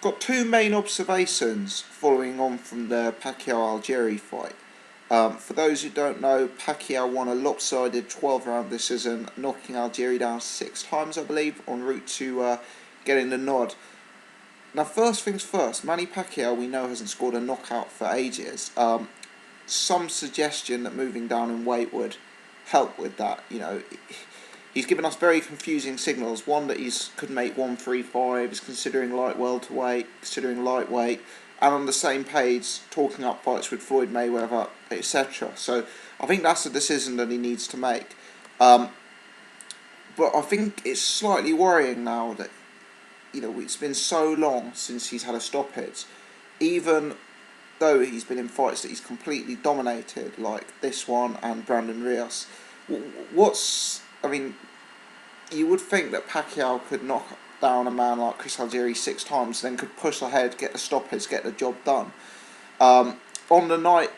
Got two main observations following on from the Pacquiao-Algieri fight. For those who don't know, Pacquiao won a lopsided 12-round decision, knocking Algieri down 6 times, I believe, en route to getting the nod. Now, first things first, Manny Pacquiao, we know, hasn't scored a knockout for ages. Some suggestion that moving down in weight would help with that. He's given us very confusing signals. One, that he's could make 135, is considering light welterweight, considering lightweight, and on the same page talking up fights with Floyd Mayweather, etc. So I think that's a decision that he needs to make. But I think it's slightly worrying now that it's been so long since he's had a stoppage. Even though he's been in fights that he's completely dominated, like this one and Brandon Rios, you would think that Pacquiao could knock down a man like Chris Algieri 6 times, then could push ahead, get the stoppage, get the job done. On the night,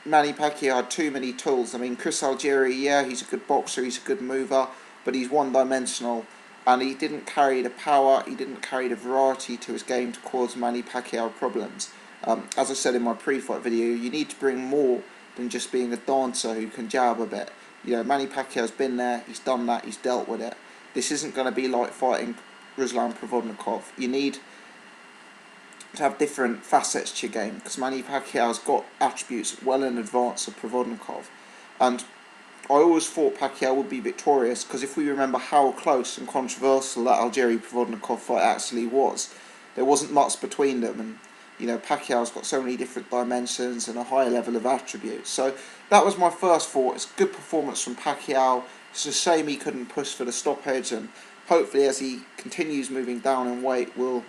Manny Pacquiao had too many tools. Chris Algieri, yeah, he's a good boxer, he's a good mover, but he's one-dimensional, and he didn't carry the power, he didn't carry the variety to his game to cause Manny Pacquiao problems. As I said in my pre-fight video, you need to bring more than just being a dancer who can jab a bit. Manny Pacquiao's been there, he's done that, he's dealt with it. This isn't going to be like fighting Ruslan Provodnikov. You need to have different facets to your game, because Manny Pacquiao's got attributes well in advance of Provodnikov. And I always thought Pacquiao would be victorious, because if we remember how close and controversial that Algieri-Provodnikov fight actually was, there wasn't much between them, and Pacquiao's got so many different dimensions and a higher level of attributes. So that was my first thought. It's a good performance from Pacquiao. It's a shame he couldn't push for the stoppage, and hopefully as he continues moving down in weight, we'll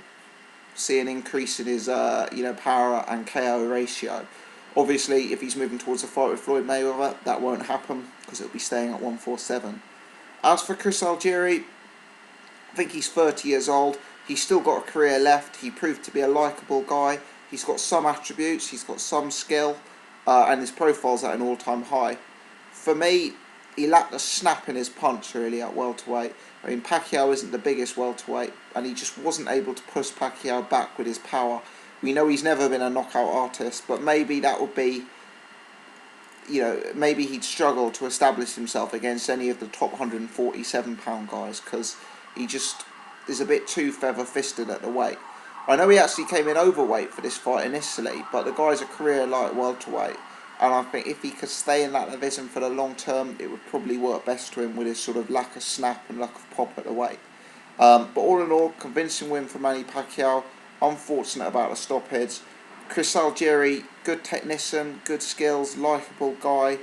see an increase in his power and KO ratio. Obviously, if he's moving towards a fight with Floyd Mayweather, that won't happen, because it'll be staying at 147. As for Chris Algieri, I think he's 30 years old. He's still got a career left. He proved to be a likeable guy. He's got some attributes, he's got some skill, and his profile's at an all-time high. For me, he lacked a snap in his punch, really, at welterweight. Pacquiao isn't the biggest welterweight, and he just wasn't able to push Pacquiao back with his power. We know he's never been a knockout artist, but maybe that would be, maybe he'd struggle to establish himself against any of the top 147-pound guys, because he just is a bit too feather-fisted at the weight. I know he actually came in overweight for this fight initially, but the guy's a career light welterweight, and I think if he could stay in that division for the long term, it would probably work best to him with his sort of lack of snap and lack of pop at the weight. But all in all, convincing win for Manny Pacquiao. Unfortunate about the stoppage. Chris Algieri, good technician, good skills, likeable guy,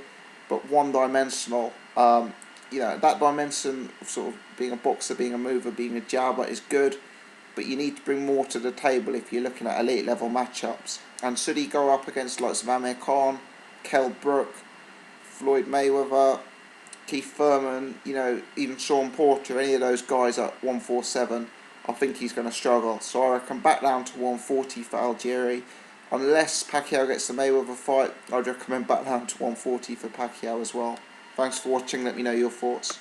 but one-dimensional. That dimension of sort of being a boxer, being a mover, being a jabber is good, but you need to bring more to the table if you're looking at elite level matchups. And should he go up against like Amir Khan, Kell Brook, Floyd Mayweather, Keith Thurman, even Sean Porter, any of those guys at 147, I think he's going to struggle. So I reckon back down to 140 for Algieri. Unless Pacquiao gets the Mayweather fight, I'd recommend back down to 140 for Pacquiao as well. Thanks for watching, let me know your thoughts.